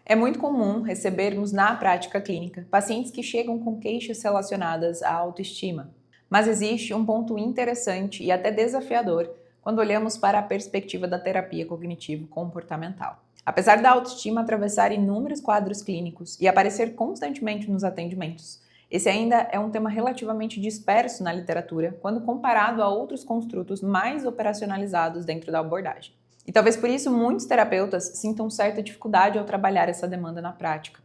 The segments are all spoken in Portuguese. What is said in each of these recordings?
É muito comum recebermos na prática clínica pacientes que chegam com queixas relacionadas à autoestima. Mas existe um ponto interessante e até desafiador quando olhamos para a perspectiva da terapia cognitivo-comportamental. Apesar da autoestima atravessar inúmeros quadros clínicos e aparecer constantemente nos atendimentos, esse ainda é um tema relativamente disperso na literatura quando comparado a outros construtos mais operacionalizados dentro da abordagem. E talvez por isso muitos terapeutas sintam certa dificuldade ao trabalhar essa demanda na prática,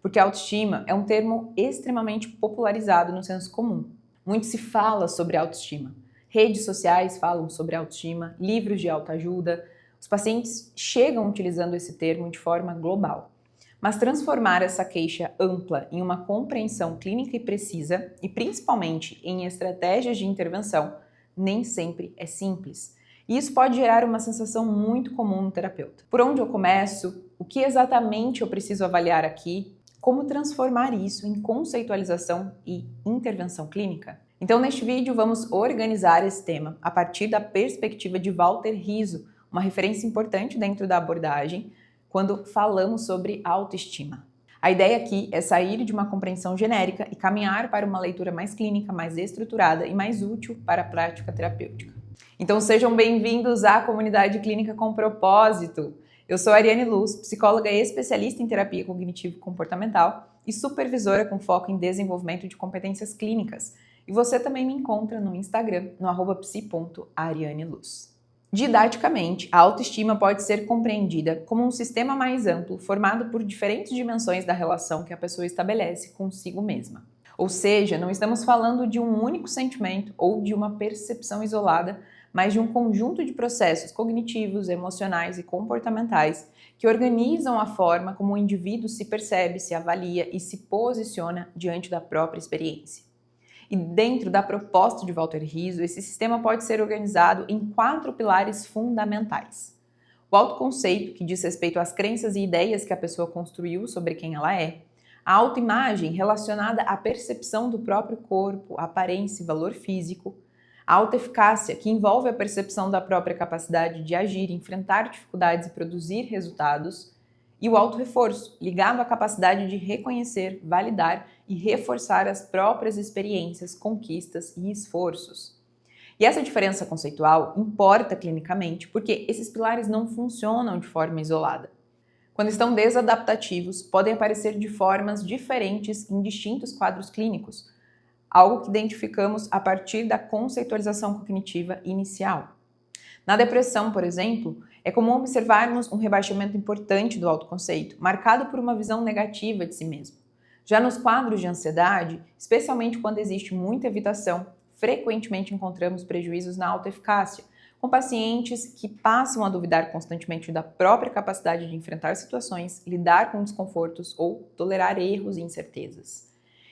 porque a autoestima é um termo extremamente popularizado no senso comum. Muito se fala sobre autoestima. Redes sociais falam sobre autoestima, livros de autoajuda. Os pacientes chegam utilizando esse termo de forma global. Mas transformar essa queixa ampla em uma compreensão clínica e precisa, e principalmente em estratégias de intervenção, nem sempre é simples. E isso pode gerar uma sensação muito comum no terapeuta. Por onde eu começo? O que exatamente eu preciso avaliar aqui? Como transformar isso em conceitualização e intervenção clínica? Então, neste vídeo, vamos organizar esse tema a partir da perspectiva de Walter Rizzo, uma referência importante dentro da abordagem, quando falamos sobre autoestima. A ideia aqui é sair de uma compreensão genérica e caminhar para uma leitura mais clínica, mais estruturada e mais útil para a prática terapêutica. Então sejam bem-vindos à Comunidade Clínica com Propósito. Eu sou Ariane Luz, psicóloga e especialista em terapia cognitivo-comportamental e supervisora com foco em desenvolvimento de competências clínicas. E você também me encontra no Instagram, no @psi.arianeluz. Didaticamente, a autoestima pode ser compreendida como um sistema mais amplo formado por diferentes dimensões da relação que a pessoa estabelece consigo mesma. Ou seja, não estamos falando de um único sentimento ou de uma percepção isolada, mas de um conjunto de processos cognitivos, emocionais e comportamentais que organizam a forma como o indivíduo se percebe, se avalia e se posiciona diante da própria experiência. E dentro da proposta de Walter Rizzo, esse sistema pode ser organizado em 4 pilares fundamentais. O autoconceito, que diz respeito às crenças e ideias que a pessoa construiu sobre quem ela é. A autoimagem, relacionada à percepção do próprio corpo, aparência e valor físico. A autoeficácia, que envolve a percepção da própria capacidade de agir, enfrentar dificuldades e produzir resultados. E o autorreforço, ligado à capacidade de reconhecer, validar e reforçar as próprias experiências, conquistas e esforços. E essa diferença conceitual importa clinicamente porque esses pilares não funcionam de forma isolada. Quando estão desadaptativos, podem aparecer de formas diferentes em distintos quadros clínicos, algo que identificamos a partir da conceitualização cognitiva inicial. Na depressão, por exemplo, é comum observarmos um rebaixamento importante do autoconceito, marcado por uma visão negativa de si mesmo. Já nos quadros de ansiedade, especialmente quando existe muita evitação, frequentemente encontramos prejuízos na autoeficácia, com pacientes que passam a duvidar constantemente da própria capacidade de enfrentar situações, lidar com desconfortos ou tolerar erros e incertezas.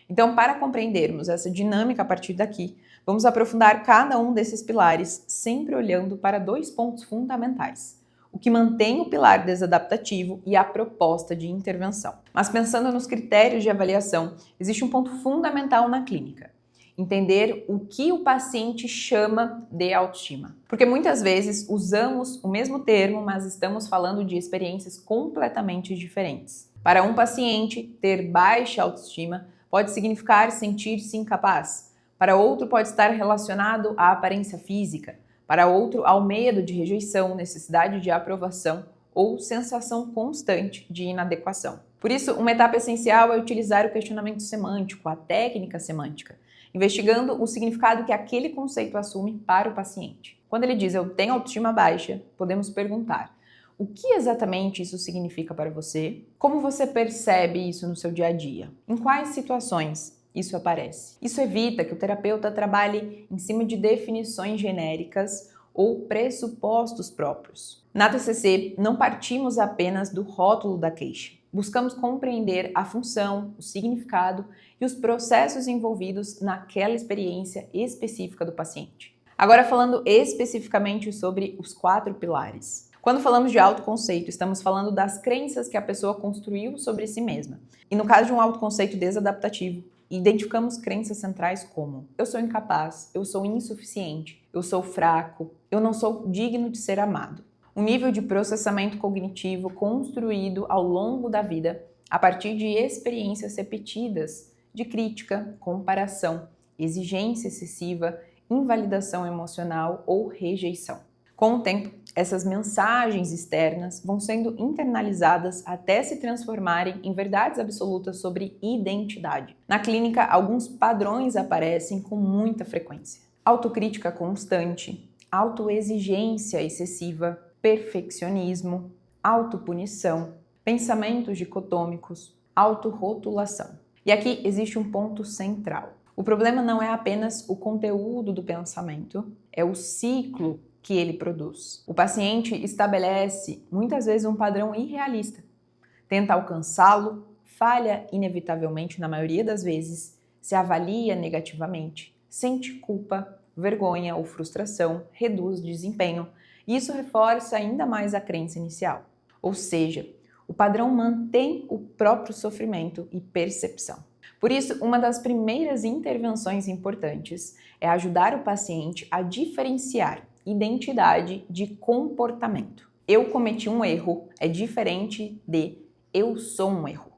Então, para compreendermos essa dinâmica a partir daqui, vamos aprofundar cada um desses pilares, sempre olhando para 2 pontos fundamentais: o que mantém o pilar desadaptativo e a proposta de intervenção. Mas pensando nos critérios de avaliação, existe um ponto fundamental na clínica: entender o que o paciente chama de autoestima. Porque muitas vezes usamos o mesmo termo, mas estamos falando de experiências completamente diferentes. Para um paciente, ter baixa autoestima pode significar sentir-se incapaz. Para outro, pode estar relacionado à aparência física. Para outro, ao medo de rejeição, necessidade de aprovação ou sensação constante de inadequação. Por isso, uma etapa essencial é utilizar o questionamento semântico, a técnica semântica, investigando o significado que aquele conceito assume para o paciente. Quando ele diz "eu tenho autoestima baixa", podemos perguntar: o que exatamente isso significa para você? Como você percebe isso no seu dia a dia? Em quais situações isso aparece? Isso evita que o terapeuta trabalhe em cima de definições genéricas ou pressupostos próprios. Na TCC, não partimos apenas do rótulo da queixa. Buscamos compreender a função, o significado e os processos envolvidos naquela experiência específica do paciente. Agora, falando especificamente sobre os 4 pilares. Quando falamos de autoconceito, estamos falando das crenças que a pessoa construiu sobre si mesma. E no caso de um autoconceito desadaptativo, identificamos crenças centrais como: eu sou incapaz, eu sou insuficiente, eu sou fraco, eu não sou digno de ser amado. Um nível de processamento cognitivo construído ao longo da vida a partir de experiências repetidas de crítica, comparação, exigência excessiva, invalidação emocional ou rejeição. Com o tempo, essas mensagens externas vão sendo internalizadas até se transformarem em verdades absolutas sobre identidade. Na clínica, alguns padrões aparecem com muita frequência: autocrítica constante, autoexigência excessiva, perfeccionismo, autopunição, pensamentos dicotômicos, autorrotulação. E aqui existe um ponto central. O problema não é apenas o conteúdo do pensamento, é o ciclo que ele produz. O paciente estabelece muitas vezes um padrão irrealista, tenta alcançá-lo, falha inevitavelmente na maioria das vezes, se avalia negativamente, sente culpa, vergonha ou frustração, reduz desempenho, e isso reforça ainda mais a crença inicial. Ou seja, o padrão mantém o próprio sofrimento e percepção. Por isso, uma das primeiras intervenções importantes é ajudar o paciente a diferenciar identidade de comportamento. Eu cometi um erro é diferente de eu sou um erro.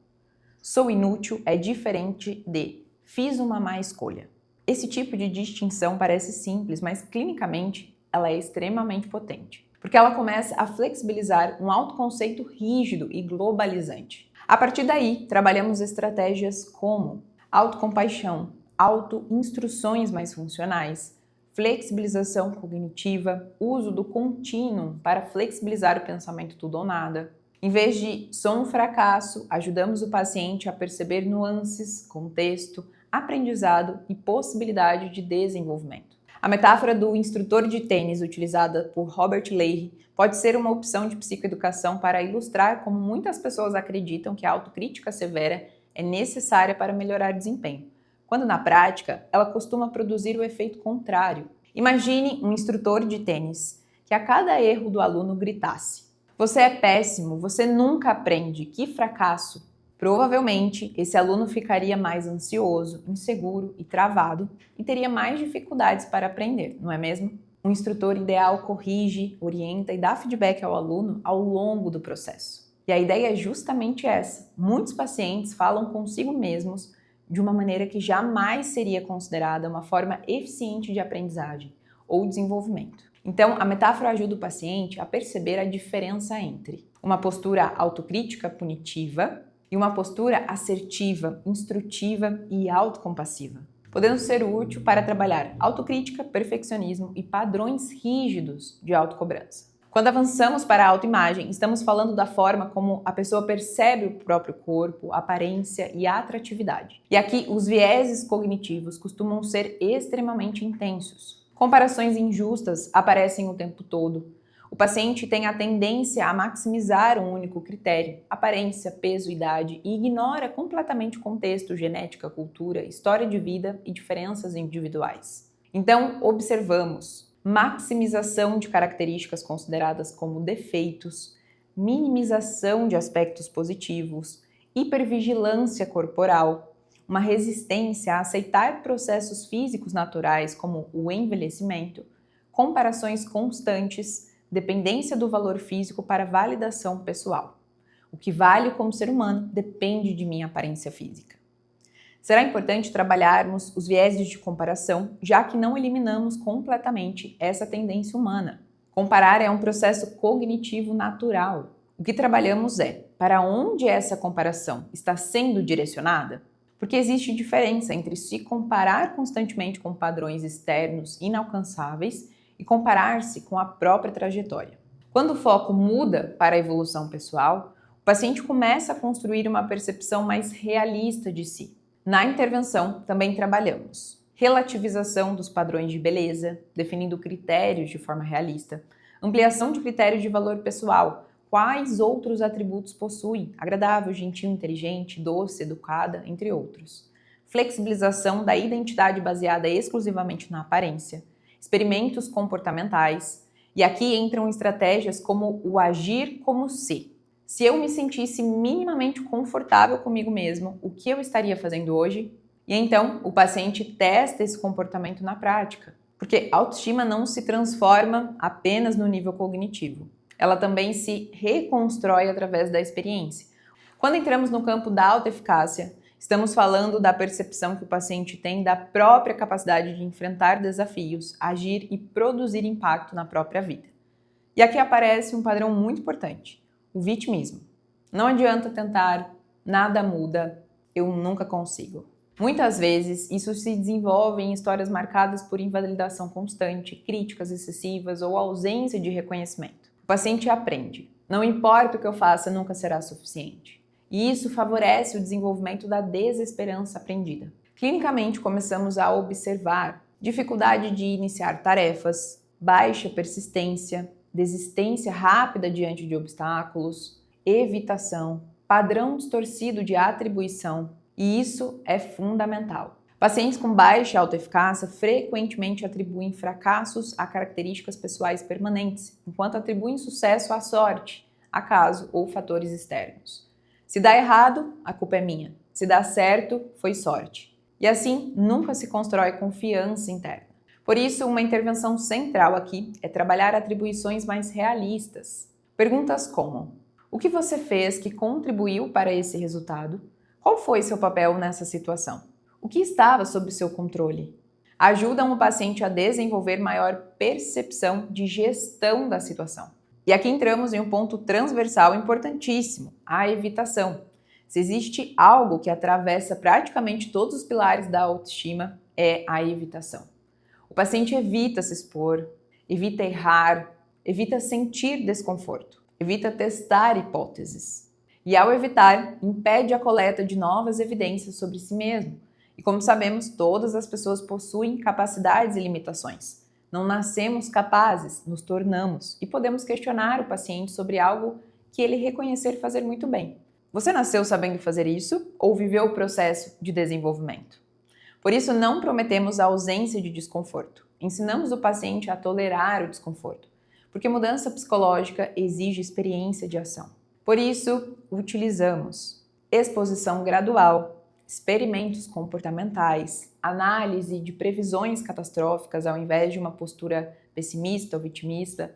Sou inútil é diferente de fiz uma má escolha. Esse tipo de distinção parece simples, mas clinicamente ela é extremamente potente, porque ela começa a flexibilizar um autoconceito rígido e globalizante. A partir daí, trabalhamos estratégias como autocompaixão, autoinstruções mais funcionais, flexibilização cognitiva, uso do contínuo para flexibilizar o pensamento tudo ou nada. Em vez de sou um fracasso, ajudamos o paciente a perceber nuances, contexto, aprendizado e possibilidade de desenvolvimento. A metáfora do instrutor de tênis utilizada por Robert Leahy pode ser uma opção de psicoeducação para ilustrar como muitas pessoas acreditam que a autocrítica severa é necessária para melhorar desempenho, quando na prática ela costuma produzir o efeito contrário. Imagine um instrutor de tênis que a cada erro do aluno gritasse: "Você é péssimo, você nunca aprende, que fracasso!" Provavelmente, esse aluno ficaria mais ansioso, inseguro e travado e teria mais dificuldades para aprender, não é mesmo? Um instrutor ideal corrige, orienta e dá feedback ao aluno ao longo do processo. E a ideia é justamente essa. Muitos pacientes falam consigo mesmos de uma maneira que jamais seria considerada uma forma eficiente de aprendizagem ou desenvolvimento. Então, a metáfora ajuda o paciente a perceber a diferença entre uma postura autocrítica punitiva e uma postura assertiva, instrutiva e autocompassiva, podendo ser útil para trabalhar autocrítica, perfeccionismo e padrões rígidos de autocobrança. Quando avançamos para a autoimagem, estamos falando da forma como a pessoa percebe o próprio corpo, aparência e atratividade. E aqui os vieses cognitivos costumam ser extremamente intensos. Comparações injustas aparecem o tempo todo. O paciente tem a tendência a maximizar um único critério, aparência, peso, idade, e ignora completamente o contexto, genética, cultura, história de vida e diferenças individuais. Então, observamos maximização de características consideradas como defeitos, minimização de aspectos positivos, hipervigilância corporal, uma resistência a aceitar processos físicos naturais como o envelhecimento, comparações constantes, dependência do valor físico para validação pessoal. O que vale como ser humano depende de minha aparência física. Será importante trabalharmos os vieses de comparação, já que não eliminamos completamente essa tendência humana. Comparar é um processo cognitivo natural. O que trabalhamos é para onde essa comparação está sendo direcionada, porque existe diferença entre se comparar constantemente com padrões externos inalcançáveis e comparar-se com a própria trajetória. Quando o foco muda para a evolução pessoal, o paciente começa a construir uma percepção mais realista de si. Na intervenção, também trabalhamos relativização dos padrões de beleza, definindo critérios de forma realista, ampliação de critérios de valor pessoal, quais outros atributos possui, agradável, gentil, inteligente, doce, educada, entre outros. Flexibilização da identidade baseada exclusivamente na aparência, experimentos comportamentais, e aqui entram estratégias como o agir como se. Se eu me sentisse minimamente confortável comigo mesmo, o que eu estaria fazendo hoje? E então, o paciente testa esse comportamento na prática, porque a autoestima não se transforma apenas no nível cognitivo. ela também se reconstrói através da experiência. Quando entramos no campo da autoeficácia, estamos falando da percepção que o paciente tem da própria capacidade de enfrentar desafios, agir e produzir impacto na própria vida. E aqui aparece um padrão muito importante, o vitimismo. Não adianta tentar, nada muda, eu nunca consigo. Muitas vezes, isso se desenvolve em histórias marcadas por invalidação constante, críticas excessivas ou ausência de reconhecimento. O paciente aprende, não importa o que eu faça, nunca será suficiente. E isso favorece o desenvolvimento da desesperança aprendida. Clinicamente, começamos a observar dificuldade de iniciar tarefas, baixa persistência, desistência rápida diante de obstáculos, evitação, padrão distorcido de atribuição, e isso é fundamental. Pacientes com baixa autoeficácia frequentemente atribuem fracassos a características pessoais permanentes, enquanto atribuem sucesso à sorte, acaso ou fatores externos. Se dá errado, a culpa é minha. Se dá certo, foi sorte. E assim, nunca se constrói confiança interna. Por isso, uma intervenção central aqui é trabalhar atribuições mais realistas. Perguntas como: o que você fez que contribuiu para esse resultado? Qual foi seu papel nessa situação? O que estava sob seu controle? Ajudam o paciente a desenvolver maior percepção de gestão da situação. E aqui entramos em um ponto transversal importantíssimo, a evitação. Se existe algo que atravessa praticamente todos os pilares da autoestima, é a evitação. O paciente evita se expor, evita errar, evita sentir desconforto, evita testar hipóteses. E ao evitar, impede a coleta de novas evidências sobre si mesmo. E como sabemos, todas as pessoas possuem capacidades e limitações. Não nascemos capazes, nos tornamos e podemos questionar o paciente sobre algo que ele reconhecer fazer muito bem. Você nasceu sabendo fazer isso ou viveu o processo de desenvolvimento? Por isso, não prometemos a ausência de desconforto. Ensinamos o paciente a tolerar o desconforto, porque mudança psicológica exige experiência de ação. Por isso, utilizamos exposição gradual, experimentos comportamentais, análise de previsões catastróficas ao invés de uma postura pessimista ou vitimista,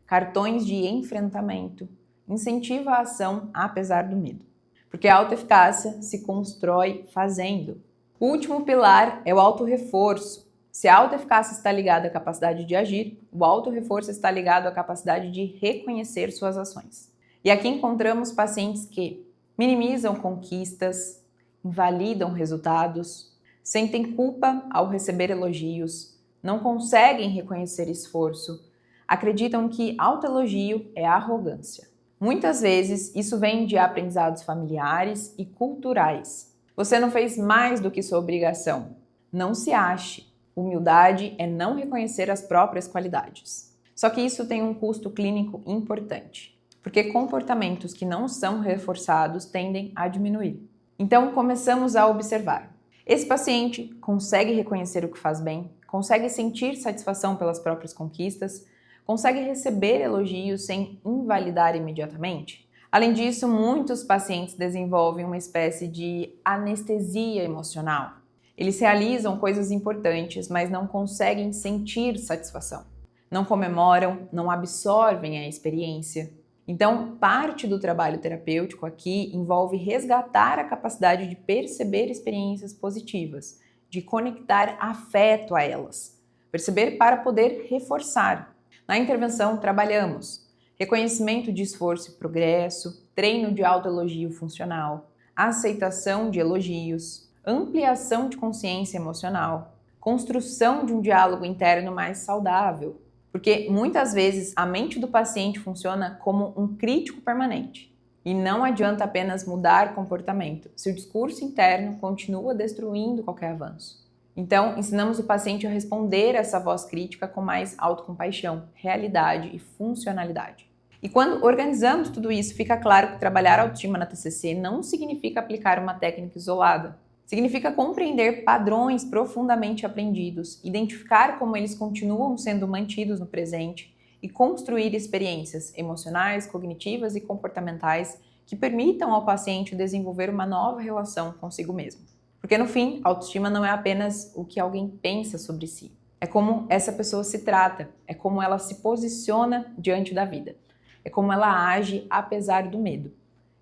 cartões de enfrentamento, incentiva a ação apesar do medo. Porque a autoeficácia se constrói fazendo. O último pilar é o autorreforço. Se a autoeficácia está ligada à capacidade de agir, o autorreforço está ligado à capacidade de reconhecer suas ações. E aqui encontramos pacientes que minimizam conquistas, invalidam resultados, sentem culpa ao receber elogios, não conseguem reconhecer esforço, acreditam que autoelogio é arrogância. Muitas vezes isso vem de aprendizados familiares e culturais. Você não fez mais do que sua obrigação. Não se ache. Humildade é não reconhecer as próprias qualidades. Só que isso tem um custo clínico importante, porque comportamentos que não são reforçados tendem a diminuir. Então, começamos a observar. Esse paciente consegue reconhecer o que faz bem, consegue sentir satisfação pelas próprias conquistas, consegue receber elogios sem invalidar imediatamente? Além disso, muitos pacientes desenvolvem uma espécie de anestesia emocional. Eles realizam coisas importantes, mas não conseguem sentir satisfação. Não comemoram, não absorvem a experiência. Então, parte do trabalho terapêutico aqui envolve resgatar a capacidade de perceber experiências positivas, de conectar afeto a elas, perceber para poder reforçar. Na intervenção, trabalhamos reconhecimento de esforço e progresso, treino de autoelogio funcional, aceitação de elogios, ampliação de consciência emocional, construção de um diálogo interno mais saudável, porque muitas vezes a mente do paciente funciona como um crítico permanente e não adianta apenas mudar comportamento se o discurso interno continua destruindo qualquer avanço. Então, ensinamos o paciente a responder a essa voz crítica com mais autocompaixão, realidade e funcionalidade. E quando organizamos tudo isso, fica claro que trabalhar a autoestima na TCC não significa aplicar uma técnica isolada. Significa compreender padrões profundamente aprendidos, identificar como eles continuam sendo mantidos no presente e construir experiências emocionais, cognitivas e comportamentais que permitam ao paciente desenvolver uma nova relação consigo mesmo. Porque no fim, a autoestima não é apenas o que alguém pensa sobre si. É como essa pessoa se trata, é como ela se posiciona diante da vida. É como ela age apesar do medo.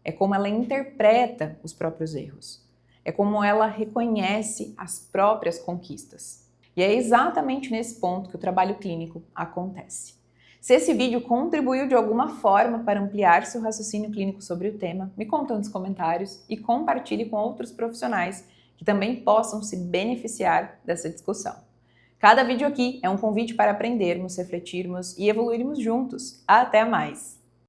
É como ela interpreta os próprios erros. É como ela reconhece as próprias conquistas. E é exatamente nesse ponto que o trabalho clínico acontece. Se esse vídeo contribuiu de alguma forma para ampliar seu raciocínio clínico sobre o tema, me conta nos comentários e compartilhe com outros profissionais que também possam se beneficiar dessa discussão. Cada vídeo aqui é um convite para aprendermos, refletirmos e evoluirmos juntos. Até mais!